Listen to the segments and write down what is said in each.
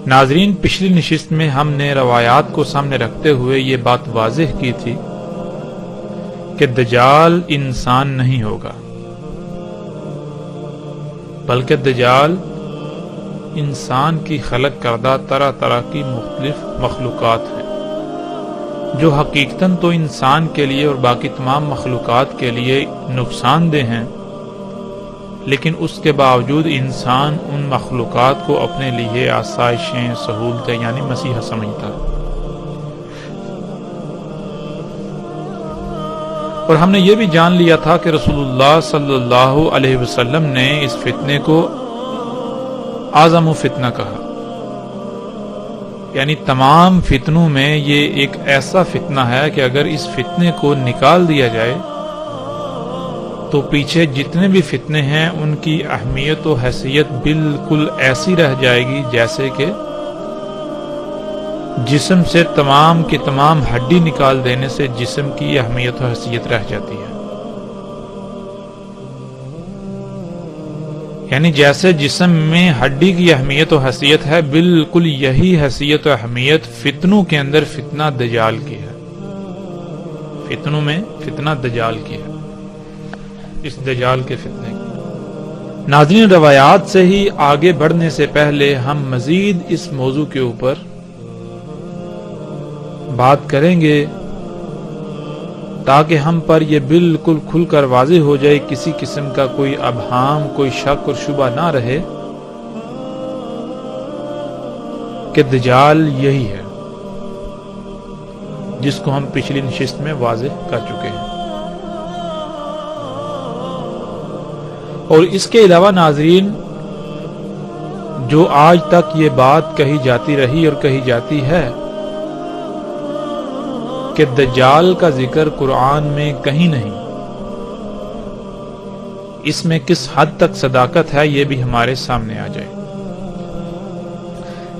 ناظرین، پچھلی نشست میں ہم نے روایات کو سامنے رکھتے ہوئے یہ بات واضح کی تھی کہ دجال انسان نہیں ہوگا، بلکہ دجال انسان کی خلق کردہ طرح طرح کی مختلف مخلوقات ہیں جو حقیقتاً تو انسان کے لیے اور باقی تمام مخلوقات کے لیے نقصان دہ ہیں، لیکن اس کے باوجود انسان ان مخلوقات کو اپنے لیے آسائشیں، سہولتیں یعنی مسیحا سمجھتا ہے۔ اور ہم نے یہ بھی جان لیا تھا کہ رسول اللہ صلی اللہ علیہ وسلم نے اس فتنے کو اعظم فتنہ کہا، یعنی تمام فتنوں میں یہ ایک ایسا فتنہ ہے کہ اگر اس فتنے کو نکال دیا جائے تو پیچھے جتنے بھی فتنے ہیں ان کی اہمیت و حیثیت بالکل ایسی رہ جائے گی جیسے کہ جسم سے تمام کی تمام ہڈی نکال دینے سے جسم کی اہمیت و حیثیت رہ جاتی ہے۔ یعنی جیسے جسم میں ہڈی کی اہمیت و حیثیت ہے، بالکل یہی حیثیت و اہمیت فتنوں کے اندر فتنہ دجال کی ہے۔ فتنوں میں فتنہ دجال کی ہے، اس دجال کے فتنے کی۔ ناظرین، روایات سے ہی آگے بڑھنے سے پہلے ہم مزید اس موضوع کے اوپر بات کریں گے تاکہ ہم پر یہ بالکل کھل کر واضح ہو جائے، کسی قسم کا کوئی ابہام، کوئی شک اور شبہ نہ رہے کہ دجال یہی ہے جس کو ہم پچھلی نشست میں واضح کر چکے ہیں۔ اور اس کے علاوہ ناظرین، جو آج تک یہ بات کہی جاتی رہی اور کہی جاتی ہے کہ دجال کا ذکر قرآن میں کہیں نہیں، اس میں کس حد تک صداقت ہے یہ بھی ہمارے سامنے آ جائے۔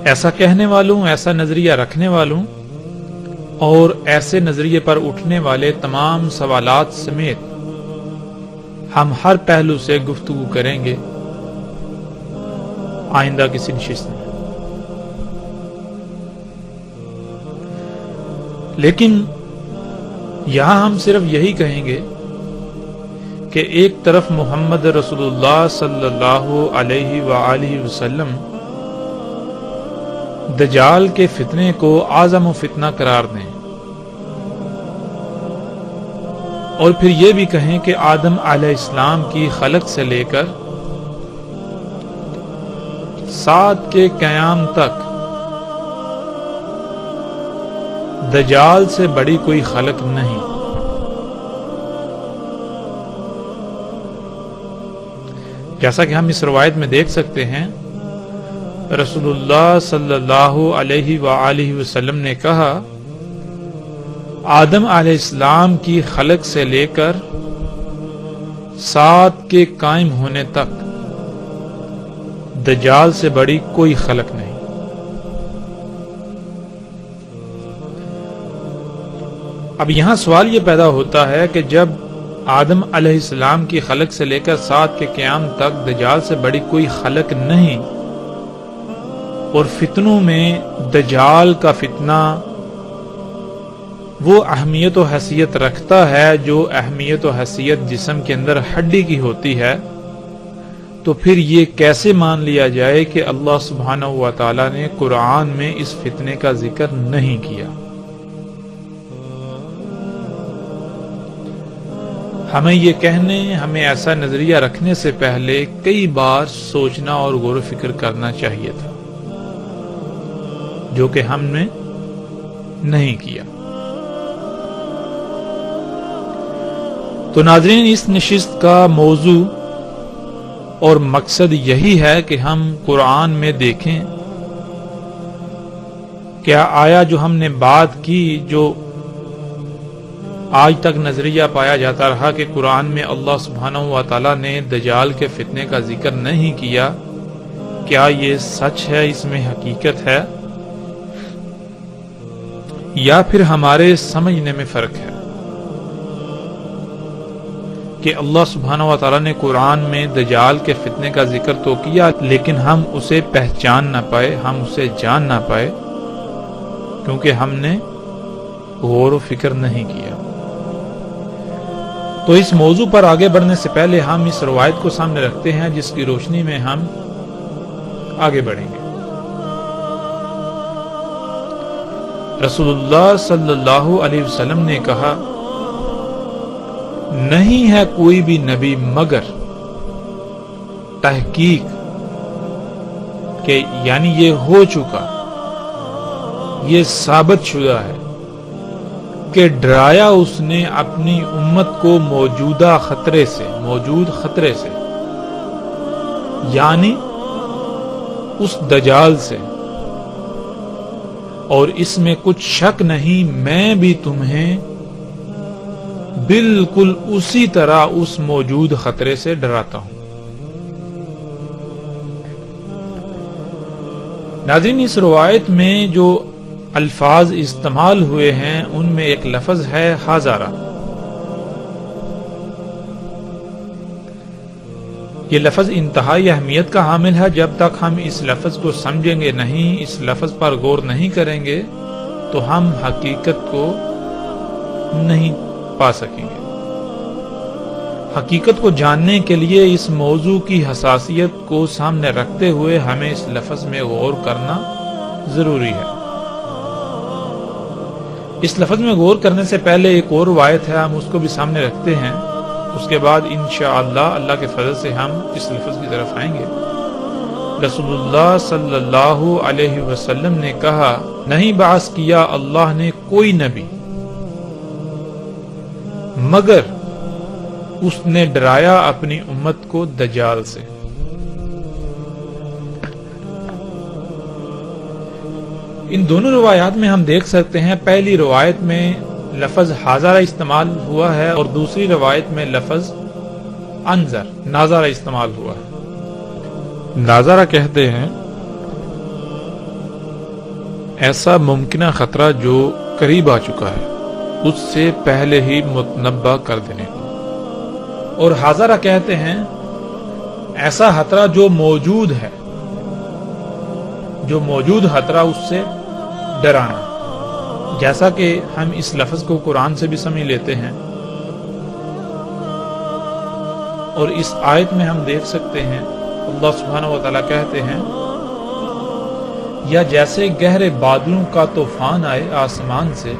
ایسا کہنے والوں، ایسا نظریہ رکھنے والوں اور ایسے نظریے پر اٹھنے والے تمام سوالات سمیت ہم ہر پہلو سے گفتگو کریں گے آئندہ کسی نشست میں۔ لیکن یہاں ہم صرف یہی کہیں گے کہ ایک طرف محمد رسول اللہ صلی اللہ علیہ وآلہ وسلم دجال کے فتنے کو اعظم فتنہ قرار دیں، اور پھر یہ بھی کہیں کہ آدم علیہ السلام کی خلق سے لے کر سات کے قیام تک دجال سے بڑی کوئی خلق نہیں۔ جیسا کہ ہم اس روایت میں دیکھ سکتے ہیں، رسول اللہ صلی اللہ علیہ وآلہ وسلم نے کہا، آدم علیہ السلام کی خلق سے لے کر سات کے قائم ہونے تک دجال سے بڑی کوئی خلق نہیں۔ اب یہاں سوال یہ پیدا ہوتا ہے کہ جب آدم علیہ السلام کی خلق سے لے کر سات کے قیام تک دجال سے بڑی کوئی خلق نہیں، اور فتنوں میں دجال کا فتنہ وہ اہمیت و حیثیت رکھتا ہے جو اہمیت و حیثیت جسم کے اندر ہڈی کی ہوتی ہے، تو پھر یہ کیسے مان لیا جائے کہ اللہ سبحانہ و تعالی نے قرآن میں اس فتنے کا ذکر نہیں کیا؟ ہمیں یہ کہنے، ہمیں ایسا نظریہ رکھنے سے پہلے کئی بار سوچنا اور غور و فکر کرنا چاہیے تھا، جو کہ ہم نے نہیں کیا۔ تو ناظرین، اس نشست کا موضوع اور مقصد یہی ہے کہ ہم قرآن میں دیکھیں کیا آیا جو ہم نے بات کی، جو آج تک نظریہ پایا جاتا رہا کہ قرآن میں اللہ سبحانہ و تعالی نے دجال کے فتنے کا ذکر نہیں کیا، کیا یہ سچ ہے، اس میں حقیقت ہے؟ یا پھر ہمارے سمجھنے میں فرق ہے کہ اللہ سبحانہ و تعالیٰ نے قرآن میں دجال کے فتنے کا ذکر تو کیا لیکن ہم اسے پہچان نہ پائے، ہم اسے جان نہ پائے کیونکہ ہم نے غور و فکر نہیں کیا۔ تو اس موضوع پر آگے بڑھنے سے پہلے ہم اس روایت کو سامنے رکھتے ہیں جس کی روشنی میں ہم آگے بڑھیں گے۔ رسول اللہ صلی اللہ علیہ وسلم نے کہا، نہیں ہے کوئی بھی نبی مگر تحقیق کہ یعنی یہ ہو چکا، یہ ثابت شدہ ہے کہ ڈرایا اس نے اپنی امت کو موجود خطرے سے یعنی اس دجال سے، اور اس میں کچھ شک نہیں میں بھی تمہیں بالکل اسی طرح اس موجود خطرے سے ڈراتا ہوں۔ ناظرین، اس روایت میں جو الفاظ استعمال ہوئے ہیں ان میں ایک لفظ ہے ہزارہ۔ یہ لفظ انتہائی اہمیت کا حامل ہے۔ جب تک ہم اس لفظ کو سمجھیں گے نہیں، اس لفظ پر غور نہیں کریں گے تو ہم حقیقت کو نہیں پا سکیں گے۔ حقیقت کو جاننے کے لیے اس موضوع کی حساسیت کو سامنے رکھتے ہوئے ہمیں اس لفظ میں غور کرنا ضروری ہے۔ اس لفظ میں غور کرنے سے پہلے ایک اور روایت ہے، ہم اس کو بھی سامنے رکھتے ہیں، اس کے بعد انشاءاللہ اللہ کے فضل سے ہم اس لفظ کی طرف آئیں گے۔ رسول اللہ صلی اللہ علیہ وسلم نے کہا، نہیں بعث کیا اللہ نے کوئی نبی مگر اس نے ڈرایا اپنی امت کو دجال سے۔ ان دونوں روایات میں ہم دیکھ سکتے ہیں، پہلی روایت میں لفظ حاضرہ استعمال ہوا ہے اور دوسری روایت میں لفظ انذر ناظرہ استعمال ہوا ہے۔ ناظرہ کہتے ہیں ایسا ممکنہ خطرہ جو قریب آ چکا ہے اس سے پہلے ہی متنبہ کر دینے کو، اور حاضرہ کہتے ہیں ایسا خطرہ جو موجود ہے، جو موجود خطرہ اس سے ڈرانا، جیسا کہ ہم اس لفظ کو قرآن سے بھی سمجھ لیتے ہیں، اور اس آیت میں ہم دیکھ سکتے ہیں اللہ سبحانہ و تعالیٰ کہتے ہیں، یا جیسے گہرے بادلوں کا طوفان آئے آسمان سے،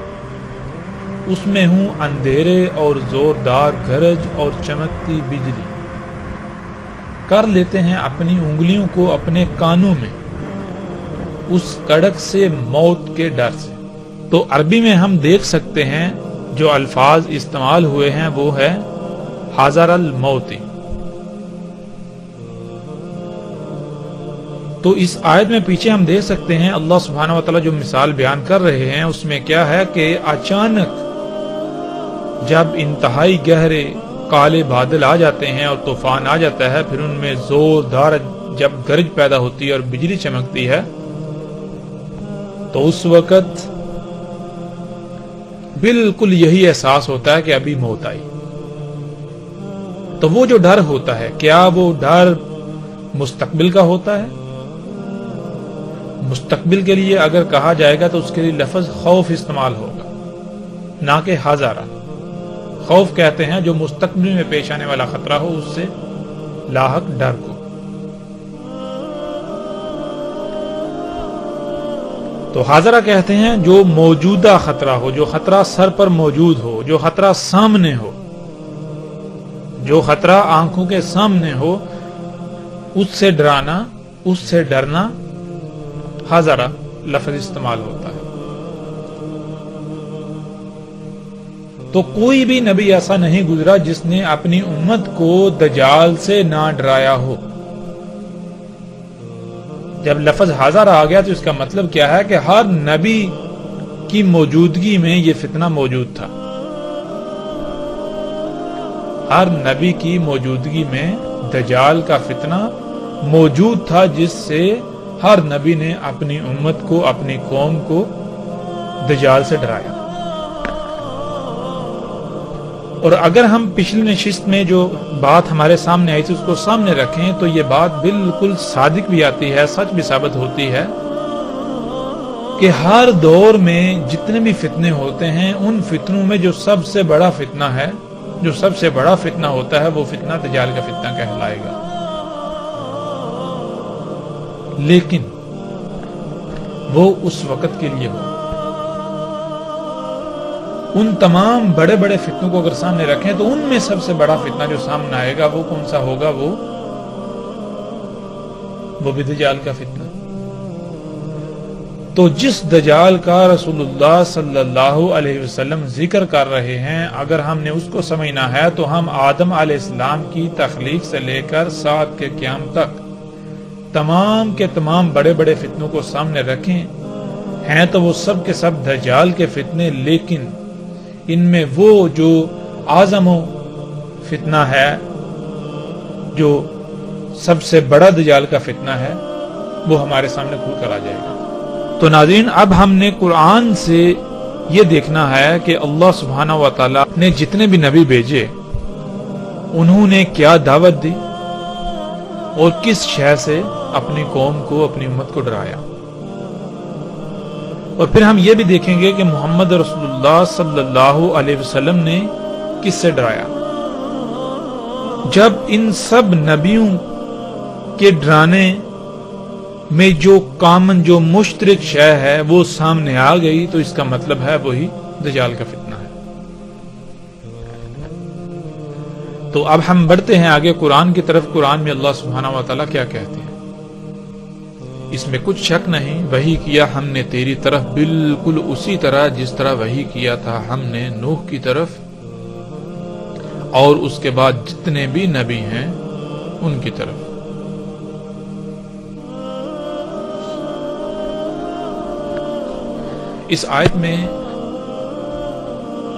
اس میں ہوں اندھیرے اور زوردار گرج اور چمکتی بجلی، کر لیتے ہیں اپنی انگلیوں کو اپنے کانوں میں اس کڑک سے موت کے ڈر سے۔ تو عربی میں ہم دیکھ سکتے ہیں جو الفاظ استعمال ہوئے ہیں وہ ہے حاضر الموت۔ تو اس آیت میں پیچھے ہم دیکھ سکتے ہیں اللہ سبحانہ و تعالیٰ جو مثال بیان کر رہے ہیں اس میں کیا ہے کہ اچانک جب انتہائی گہرے کالے بادل آ جاتے ہیں اور طوفان آ جاتا ہے، پھر ان میں زوردار جب گرج پیدا ہوتی ہے اور بجلی چمکتی ہے، تو اس وقت بالکل یہی احساس ہوتا ہے کہ ابھی موت آئی۔ تو وہ جو ڈر ہوتا ہے، کیا وہ ڈر مستقبل کا ہوتا ہے؟ مستقبل کے لیے اگر کہا جائے گا تو اس کے لیے لفظ خوف استعمال ہوگا، نہ کہ حاضرہ۔ خوف کہتے ہیں جو مستقبل میں پیش آنے والا خطرہ ہو، اس سے لاحق ڈر کو۔ تو حاضرہ کہتے ہیں جو موجودہ خطرہ ہو، جو خطرہ سر پر موجود ہو، جو خطرہ سامنے ہو، جو خطرہ آنکھوں کے سامنے ہو، اس سے ڈرانا، اس سے ڈرنا حاضرہ لفظ استعمال ہوتا ہے۔ تو کوئی بھی نبی ایسا نہیں گزرا جس نے اپنی امت کو دجال سے نہ ڈرایا ہو۔ جب لفظ حاضر آ گیا تو اس کا مطلب کیا ہے کہ ہر نبی کی موجودگی میں یہ فتنہ موجود تھا۔ ہر نبی کی موجودگی میں دجال کا فتنہ موجود تھا، جس سے ہر نبی نے اپنی امت کو، اپنی قوم کو دجال سے ڈرایا. اور اگر ہم پچھلی نشست میں جو بات ہمارے سامنے آئی تھی اس کو سامنے رکھیں تو یہ بات بالکل صادق بھی آتی ہے، سچ بھی ثابت ہوتی ہے کہ ہر دور میں جتنے بھی فتنے ہوتے ہیں ان فتنوں میں جو سب سے بڑا فتنہ ہے، جو سب سے بڑا فتنہ ہوتا ہے وہ فتنہ دجال کا فتنہ کہلائے گا. لیکن وہ اس وقت کے لیے ہو. ان تمام بڑے بڑے فتنوں کو اگر سامنے رکھیں تو ان میں سب سے بڑا فتنہ جو سامنے آئے گا وہ کون سا ہوگا؟ وہ بھی دجال کا فتنہ. تو جس دجال کا رسول اللہ صلی اللہ علیہ وسلم ذکر کر رہے ہیں، اگر ہم نے اس کو سمجھنا ہے تو ہم آدم علیہ السلام کی تخلیق سے لے کر سات کے قیام تک تمام کے تمام بڑے بڑے فتنوں کو سامنے رکھیں. ہیں تو وہ سب کے سب دجال کے فتنے، لیکن ان میں وہ جو اعظم فتنہ ہے، جو سب سے بڑا دجال کا فتنہ ہے، وہ ہمارے سامنے کھل کر آ جائے گا. تو ناظرین، اب ہم نے قرآن سے یہ دیکھنا ہے کہ اللہ سبحانہ و تعالی نے جتنے بھی نبی بھیجے انہوں نے کیا دعوت دی اور کس شے سے اپنی قوم کو، اپنی امت کو ڈرایا. اور پھر ہم یہ بھی دیکھیں گے کہ محمد رسول اللہ صلی اللہ علیہ وسلم نے کس سے ڈرایا. جب ان سب نبیوں کے ڈرانے میں جو کامن، جو مشترک شے ہے وہ سامنے آ گئی تو اس کا مطلب ہے وہی دجال کا فتنہ ہے. تو اب ہم بڑھتے ہیں آگے قرآن کی طرف. قرآن میں اللہ سبحانہ و تعالیٰ کیا کہتے ہیں؟ اس میں کچھ شک نہیں، وحی کیا ہم نے تیری طرف بالکل اسی طرح جس طرح وحی کیا تھا ہم نے نوح کی طرف اور اس کے بعد جتنے بھی نبی ہیں ان کی طرف. اس آیت میں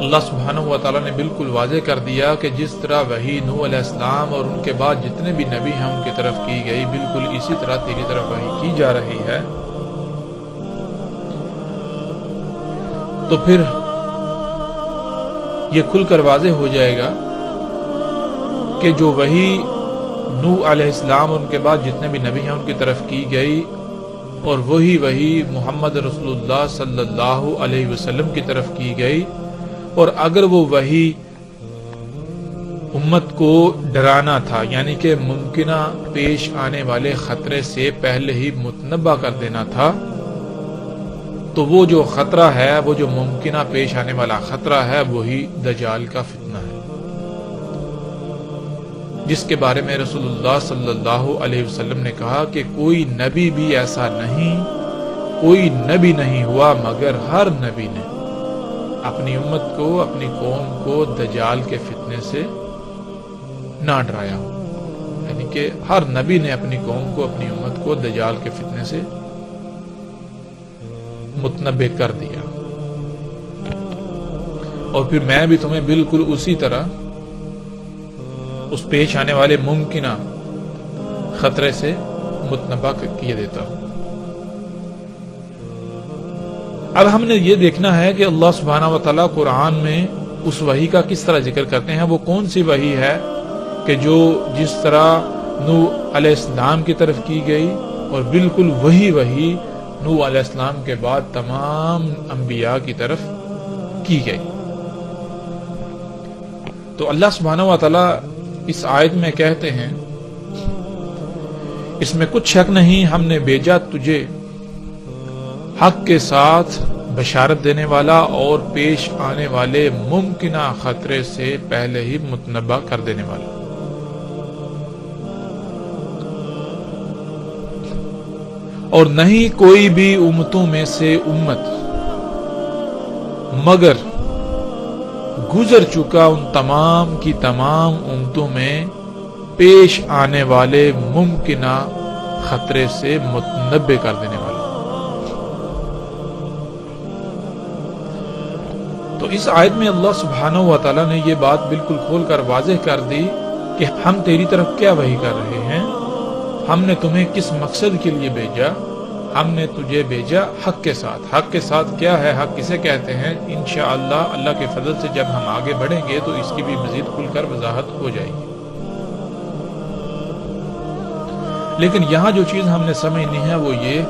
اللہ سبحانہ و تعالیٰ نے بالکل واضح کر دیا کہ جس طرح وحی نوح علیہ السلام اور ان کے بعد جتنے بھی نبی ہیں ان کی طرف کی گئی، بالکل اسی طرح تیری طرف وحی کی جا رہی ہے. تو پھر یہ کھل کر واضح ہو جائے گا کہ جو وحی نوح علیہ السلام اور ان کے بعد جتنے بھی نبی ہیں ان کی طرف کی گئی اور وہی محمد رسول اللہ صلی اللہ علیہ وسلم کی طرف کی گئی، اور اگر وہ وحی امت کو ڈرانا تھا، یعنی کہ ممکنہ پیش آنے والے خطرے سے پہلے ہی متنبع کر دینا تھا، تو وہ جو خطرہ ہے، وہ جو ممکنہ پیش آنے والا خطرہ ہے، وہی دجال کا فتنہ ہے، جس کے بارے میں رسول اللہ صلی اللہ علیہ وسلم نے کہا کہ کوئی نبی بھی ایسا نہیں، کوئی نبی نہیں ہوا مگر ہر نبی نے اپنی امت کو، اپنی قوم کو دجال کے فتنے سے نہ ڈرایا ہو. یعنی کہ ہر نبی نے اپنی قوم کو، اپنی امت کو دجال کے فتنے سے متنبع کر دیا. اور پھر میں بھی تمہیں بالکل اسی طرح اس پیش آنے والے ممکنہ خطرے سے متنبع کیے دیتا ہوں. اب ہم نے یہ دیکھنا ہے کہ اللہ سبحانہ و تعالیٰ قرآن میں اس وحی کا کس طرح ذکر کرتے ہیں. وہ کون سی وحی ہے کہ جو جس طرح نوح علیہ السلام کی طرف کی گئی اور بالکل وہی وحی نوح علیہ السلام کے بعد تمام انبیاء کی طرف کی گئی. تو اللہ سبحانہ و تعالیٰ اس آیت میں کہتے ہیں اس میں کچھ شک نہیں، ہم نے بھیجا تجھے حق کے ساتھ بشارت دینے والا اور پیش آنے والے ممکنہ خطرے سے پہلے ہی متنبع کر دینے والا. اور نہیں کوئی بھی امتوں میں سے امت مگر گزر چکا ان تمام کی تمام امتوں میں پیش آنے والے ممکنہ خطرے سے متنبع کر دینے والا. تو اس آیت میں اللہ سبحانہ و تعالیٰ نے یہ بات بالکل کھول کر واضح کر دی کہ ہم تیری طرف کیا وحی کر رہے ہیں، ہم نے تمہیں کس مقصد کے لیے بھیجا، ہم نے تجھے بھیجا حق کے ساتھ. حق کے ساتھ کیا ہے؟ حق کسے کہتے ہیں؟ انشاءاللہ اللہ کے فضل سے جب ہم آگے بڑھیں گے تو اس کی بھی مزید کھل کر وضاحت ہو جائے گی. لیکن یہاں جو چیز ہم نے سمجھنی ہے وہ یہ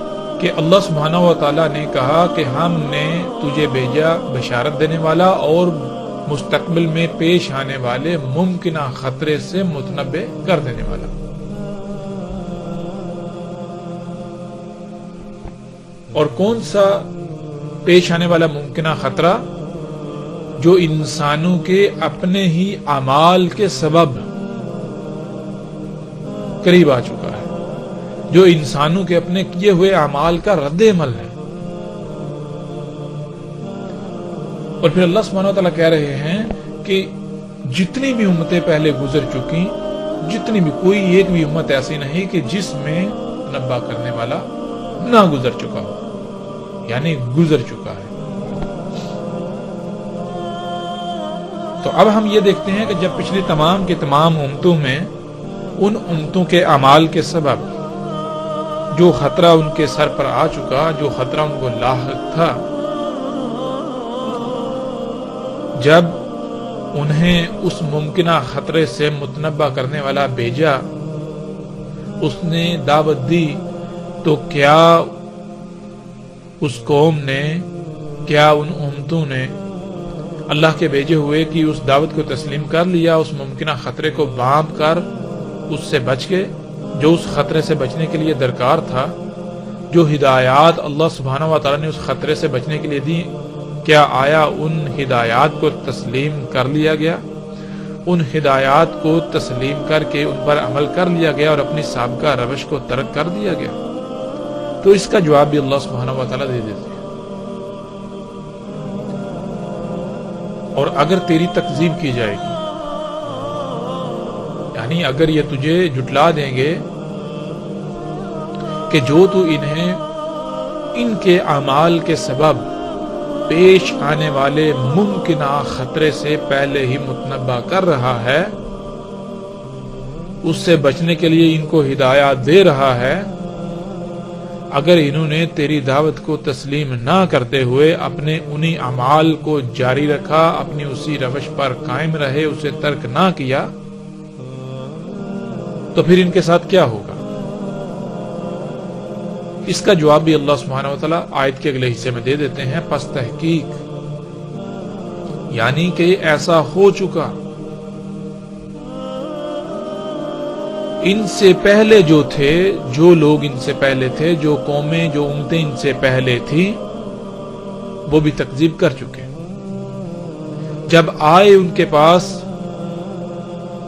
کہ اللہ سبحانہ و تعالیٰ نے کہا کہ ہم نے تجھے بھیجا بشارت دینے والا اور مستقبل میں پیش آنے والے ممکنہ خطرے سے متنبع کر دینے والا. اور کون سا پیش آنے والا ممکنہ خطرہ؟ جو انسانوں کے اپنے ہی اعمال کے سبب قریب آ چکا ہے، جو انسانوں کے اپنے کیے ہوئے اعمال کا رد عمل ہے. اور پھر اللہ سبحانہ وتعالیٰ کہہ رہے ہیں کہ جتنی بھی امتیں پہلے گزر چکی، جتنی بھی، کوئی ایک بھی امت ایسی نہیں کہ جس میں نبا کرنے والا نہ گزر چکا ہو، یعنی گزر چکا ہے. تو اب ہم یہ دیکھتے ہیں کہ جب پچھلی تمام کی تمام امتوں میں ان امتوں کے اعمال کے سبب جو خطرہ ان کے سر پر آ چکا، جو خطرہ ان کو لاحق تھا، جب انہیں اس ممکنہ خطرے سے متنبع کرنے والا بھیجا، اس نے دعوت دی، تو کیا اس قوم نے، کیا ان امتوں نے اللہ کے بھیجے ہوئے کی اس دعوت کو تسلیم کر لیا، اس ممکنہ خطرے کو بانپ کر اس سے بچ کے، جو اس خطرے سے بچنے کے لیے درکار تھا، جو ہدایات اللہ سبحانہ و تعالیٰ نے اس خطرے سے بچنے کے لیے دی، کیا آیا ان ہدایات کو تسلیم کر لیا گیا؟ ان ہدایات کو تسلیم کر کے ان پر عمل کر لیا گیا اور اپنی سابقہ روش کو ترک کر دیا گیا؟ تو اس کا جواب بھی اللہ سبحانہ و تعالیٰ دے دیتے ہیں. اور اگر تیری تکذیب کی جائے گی، یعنی اگر یہ تجھے جھٹلا دیں گے کہ جو تو انہیں ان کے اعمال کے سبب پیش آنے والے ممکنہ خطرے سے پہلے ہی متنبع کر رہا ہے، اس سے بچنے کے لیے ان کو ہدایات دے رہا ہے، اگر انہوں نے تیری دعوت کو تسلیم نہ کرتے ہوئے اپنے انہی اعمال کو جاری رکھا، اپنی اسی روش پر قائم رہے، اسے ترک نہ کیا، تو پھر ان کے ساتھ کیا ہوگا؟ اس کا جواب بھی اللہ سبحانہ و تعالیٰ آیت کے اگلے حصے میں دے دیتے ہیں. پس تحقیق، یعنی کہ ایسا ہو چکا، ان سے پہلے جو تھے، جو لوگ ان سے پہلے تھے، جو قومیں، جو امتیں ان سے پہلے تھی، وہ بھی تکذیب کر چکے. جب آئے ان کے پاس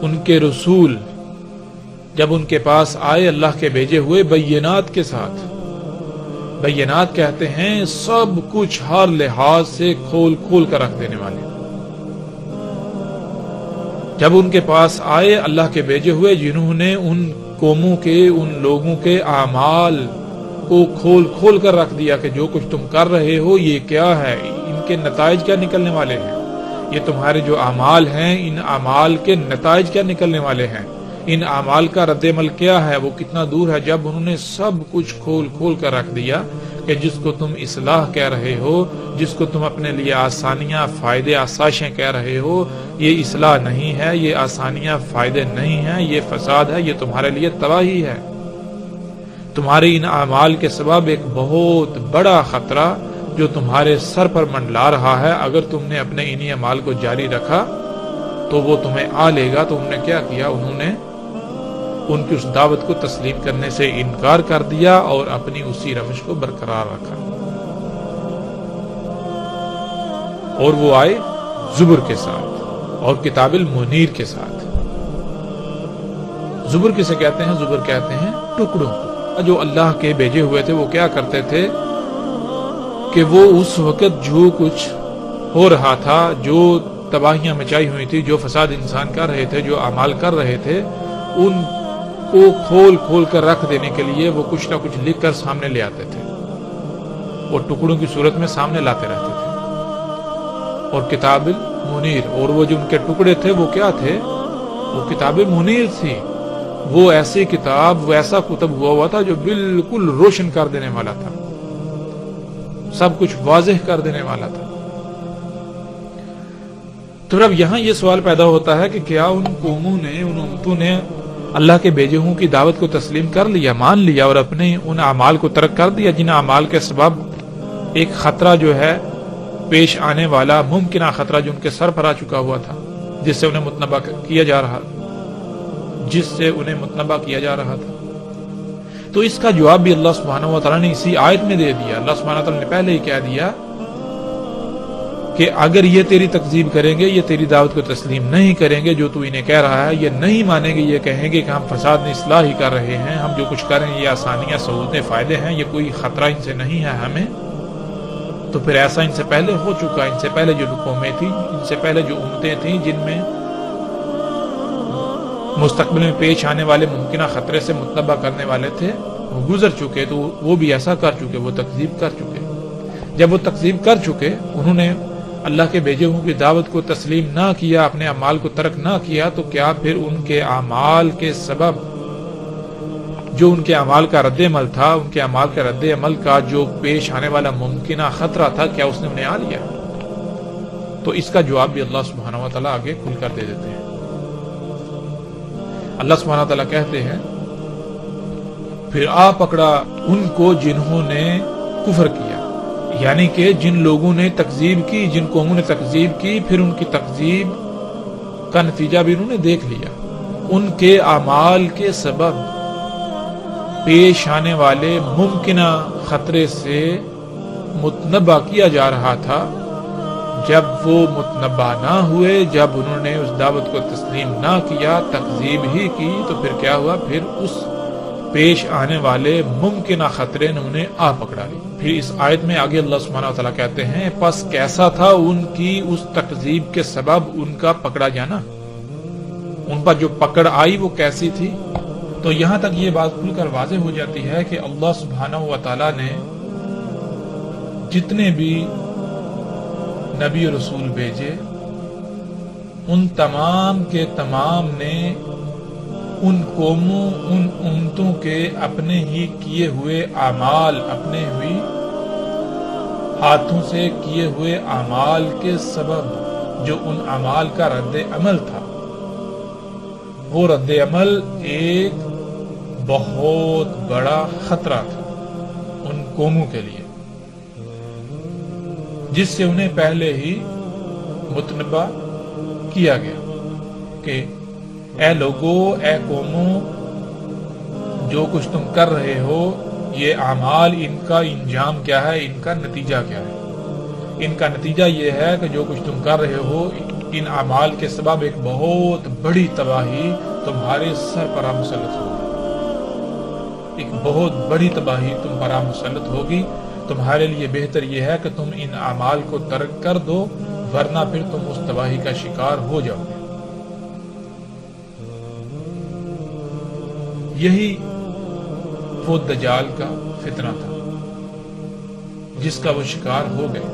ان کے رسول، جب ان کے پاس آئے اللہ کے بھیجے ہوئے بینات کے ساتھ، بینات کہتے ہیں سب کچھ ہر لحاظ سے کھول کھول کر رکھ دینے والے، جب ان کے پاس آئے اللہ کے بھیجے ہوئے جنہوں نے ان قوموں کے، ان لوگوں کے اعمال کو کھول کھول کر رکھ دیا کہ جو کچھ تم کر رہے ہو یہ کیا ہے، ان کے نتائج کیا نکلنے والے ہیں، یہ تمہارے جو اعمال ہیں ان اعمال کے نتائج کیا نکلنے والے ہیں، ان اعمال کا رد عمل کیا ہے، وہ کتنا دور ہے. جب انہوں نے سب کچھ کھول کھول کر رکھ دیا کہ جس کو تم اصلاح کہہ رہے ہو، جس کو تم اپنے لیے آسانیاں، فائدے، آسائشیں کہہ رہے ہو، یہ اصلاح نہیں ہے، یہ آسانیاں، فائدے نہیں ہیں، یہ فساد ہے، یہ تمہارے لیے تباہی ہے. تمہارے ان اعمال کے سبب ایک بہت بڑا خطرہ جو تمہارے سر پر منڈلا رہا ہے، اگر تم نے اپنے انہی اعمال کو جاری رکھا تو وہ تمہیں آ لے گا. تو انہوں نے کیا کیا؟ انہوں نے ان کی اس دعوت کو تسلیم کرنے سے انکار کر دیا اور اپنی اسی روش کو برقرار رکھا. اور وہ آئے زبر کے ساتھ اور کتاب المنیر کے ساتھ. زبر کسے کہتے ہیں؟ زبر کہتے ہیں ٹکڑوں کو. جو اللہ کے بھیجے ہوئے تھے وہ کیا کرتے تھے کہ وہ اس وقت جو کچھ ہو رہا تھا، جو تباہیاں مچائی ہوئی تھی، جو فساد انسان کر رہے تھے، جو اعمال کر رہے تھے، ان کو کھول کھول کر رکھ دینے کے لیے وہ کچھ نہ کچھ لکھ کر سامنے لے آتے تھے، وہ ٹکڑوں کی صورت میں سامنے لاتے رہتے تھے. اور کتاب المنیر، اور وہ جو ان کے ٹکڑے تھے وہ کیا تھے؟ وہ کتاب منیر تھی، وہ ایسی کتاب، وہ ایسا کتب ہوا تھا جو بالکل روشن کر دینے والا تھا، سب کچھ واضح کر دینے والا تھا۔ تو اب یہاں یہ سوال پیدا ہوتا ہے کہ کیا ان قوموں نے، ان امتوں نے اللہ کے بھیجے ہوں کی دعوت کو تسلیم کر لیا، مان لیا، اور اپنے ان اعمال کو ترک کر دیا جن اعمال کے سبب ایک خطرہ جو ہے پیش آنے والا، ممکنہ خطرہ جو ان کے سر پر آ چکا ہوا تھا، جس سے انہیں متنبہ کیا جا رہا تھا۔ تو اس کا جواب بھی اللہ سبحانہ و تعالیٰ نے اسی آیت میں دے دیا۔ اللہ سبحانہ و تعالیٰ نے پہلے ہی کہہ دیا کہ اگر یہ تیری تکذیب کریں گے، یہ تیری دعوت کو تسلیم نہیں کریں گے، جو تو انہیں کہہ رہا ہے یہ نہیں مانیں گے، یہ کہیں گے کہ ہم فساد میں اصلاح ہی کر رہے ہیں، ہم جو کچھ کر رہے ہیں یہ آسانیاں، سہولتیں، فائدے ہیں، یہ کوئی خطرہ ان سے نہیں ہے ہمیں، تو پھر ایسا ان سے پہلے ہو چکا، ان سے پہلے جو قومیں تھیں، ان سے پہلے جو امتیں تھیں جن میں مستقبل میں پیش آنے والے ممکنہ خطرے سے متنبہ کرنے والے تھے، وہ گزر چکے، تو وہ بھی ایسا کر چکے، وہ تکذیب کر چکے۔ جب وہ تکذیب کر چکے، انہوں نے اللہ کے بھیجے ہوں کی دعوت کو تسلیم نہ کیا، اپنے اعمال کو ترک نہ کیا، تو کیا پھر ان کے اعمال کے سبب جو ان کے اعمال کا رد عمل تھا، ان کے اعمال کے رد عمل کا جو پیش آنے والا ممکنہ خطرہ تھا، کیا اس نے انہیں آ لیا؟ تو اس کا جواب بھی اللہ سبحانہ و تعالیٰ آگے کھل کر دے دیتے ہیں۔ اللہ سبحانہ و تعالیٰ کہتے ہیں پھر آ پکڑا ان کو جنہوں نے کفر کیا، یعنی کہ جن لوگوں نے تکذیب کی، جن قوموں نے تکذیب کی، پھر ان کی تکذیب کا نتیجہ بھی انہوں نے دیکھ لیا، ان کے اعمال کے سبب پیش آنے والے ممکنہ خطرے سے متنبہ کیا جا رہا تھا، جب وہ متنبہ نہ ہوئے، جب انہوں نے اس دعوت کو تسلیم نہ کیا، تکذیب ہی کی، تو پھر کیا ہوا؟ پھر اس پیش آنے والے ممکنہ خطرے نے انہیں آ پکڑا لی۔ پھر اس آیت میں آگے اللہ سبحانہ و تعالیٰ کہتے ہیں پس کیسا تھا ان کی اس تکذیب کے سبب ان کا پکڑا جانا، ان پر جو پکڑ آئی وہ کیسی تھی؟ تو یہاں تک یہ بات کھل کر واضح ہو جاتی ہے کہ اللہ سبحانہ و تعالیٰ نے جتنے بھی نبی و رسول بھیجے، ان تمام کے تمام نے ان قوموں، ان امتوں کے اپنے ہی کیے ہوئے اعمال، اپنے ہوئی ہاتھوں سے کیے ہوئے اعمال کے سبب جو ان اعمال کا رد عمل تھا، وہ رد عمل ایک بہت بڑا خطرہ تھا ان قوموں کے لیے، جس سے انہیں پہلے ہی متنبہ کیا گیا کہ اے لوگو، اے قوموں، جو کچھ تم کر رہے ہو، یہ اعمال، ان کا انجام کیا ہے، ان کا نتیجہ کیا ہے؟ ان کا نتیجہ یہ ہے کہ جو کچھ تم کر رہے ہو، ان اعمال کے سبب ایک بہت بڑی تباہی تمہارے سر پر مسلط ہوگی، ایک بہت بڑی تباہی تم پر مسلط ہوگی۔ تمہارے لیے بہتر یہ ہے کہ تم ان اعمال کو ترک کر دو، ورنہ پھر تم اس تباہی کا شکار ہو جاؤ گے۔ یہی وہ دجال کا فتنہ تھا جس کا وہ شکار ہو گئے۔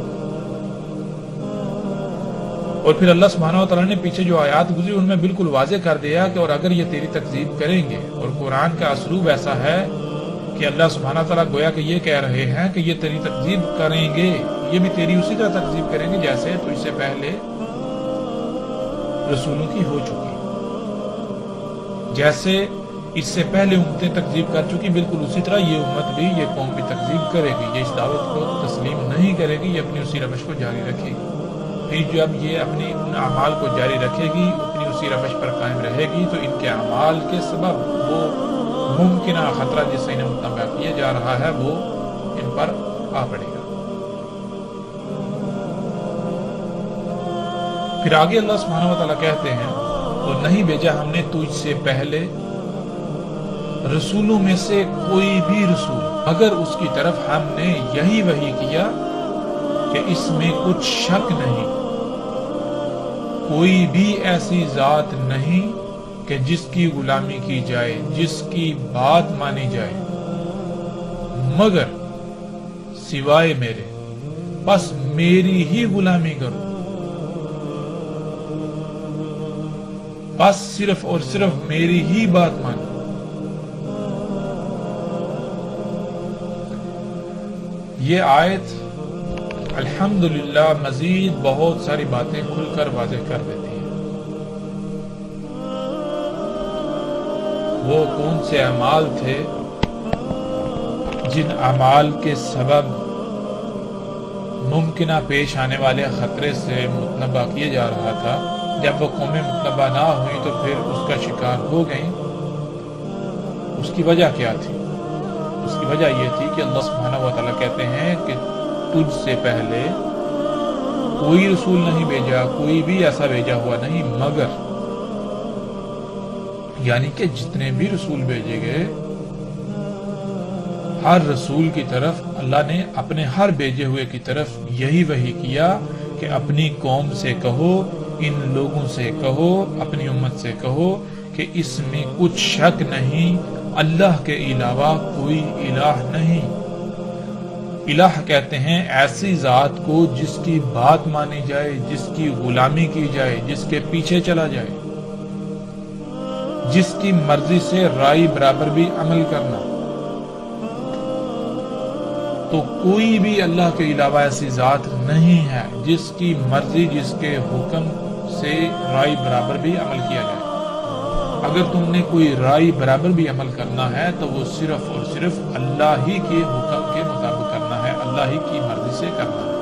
اور پھر اللہ سبحانہ و تعالیٰ نے پیچھے جو آیات گزری ان میں بالکل واضح کر دیا کہ اور اگر یہ تیری تکذیب کریں گے، اور قرآن کا اسلوب ایسا ہے کہ اللہ سبحانہ و تعالیٰ گویا کہ یہ کہہ رہے ہیں کہ یہ تیری تکذیب کریں گے، یہ بھی تیری اسی طرح تکذیب کریں گے جیسے تو اس سے پہلے رسولوں کی ہو چکی، جیسے اس سے پہلے امتیں تکذیب کر چکی، بالکل اسی طرح یہ امت بھی، یہ قوم بھی تکذیب کرے گی، یہ اس دعوت کو تسلیم نہیں کرے گی، یہ اپنی اسی روش کو جاری رکھے گی۔ پھر جب یہ اپنی ان اعمال کو جاری رکھے گی، اپنی اسی روش پر قائم رہے گی، تو ان کے اعمال کے سبب وہ ممکنہ خطرہ جس سے انہیں متنبہ کیا جا رہا ہے وہ ان پر آ پڑے گا۔ پھر آگے اللہ سبحانہ و تعالیٰ کہتے ہیں اور نہیں بھیجا ہم نے تجھ سے پہلے رسولوں میں سے کوئی بھی رسول مگر اس کی طرف ہم نے یہی وحی کیا کہ اس میں کچھ شک نہیں، کوئی بھی ایسی ذات نہیں کہ جس کی غلامی کی جائے، جس کی بات مانی جائے، مگر سوائے میرے، بس میری ہی غلامی کرو، بس صرف اور صرف میری ہی بات مانو۔ یہ آیت الحمدللہ مزید بہت ساری باتیں کھل کر واضح کر دیتی ہیں۔ وہ کون سے اعمال تھے جن اعمال کے سبب ممکنہ پیش آنے والے خطرے سے متنبہ کیا جا رہا تھا، جب وہ قومیں متنبہ نہ ہوئی تو پھر اس کا شکار ہو گئیں، اس کی وجہ کیا تھی؟ اس کی وجہ یہ تھی کہ اللہ سبحانہ و تعالیٰ کہتے ہیں کہ تجھ سے پہلے کوئی رسول نہیں بھیجا، کوئی بھی ایسا بھیجا ہوا نہیں، مگر یعنی کہ جتنے بھی رسول بھیجے گئے، ہر رسول کی طرف اللہ نے اپنے ہر بھیجے ہوئے کی طرف یہی وحی کیا کہ اپنی قوم سے کہو، ان لوگوں سے کہو، اپنی امت سے کہو کہ اس میں کچھ شک نہیں، اللہ کے علاوہ کوئی الہ نہیں۔ الہ کہتے ہیں ایسی ذات کو جس کی بات مانی جائے، جس کی غلامی کی جائے، جس کے پیچھے چلا جائے، جس کی مرضی سے رائے برابر بھی عمل کرنا۔ تو کوئی بھی اللہ کے علاوہ ایسی ذات نہیں ہے جس کی مرضی، جس کے حکم سے رائے برابر بھی عمل کیا جائے۔ اگر تم نے کوئی رائے برابر بھی عمل کرنا ہے تو وہ صرف اور صرف اللہ ہی کے حکم کے مطابق کرنا ہے، اللہ ہی کی مرضی سے کرنا ہے۔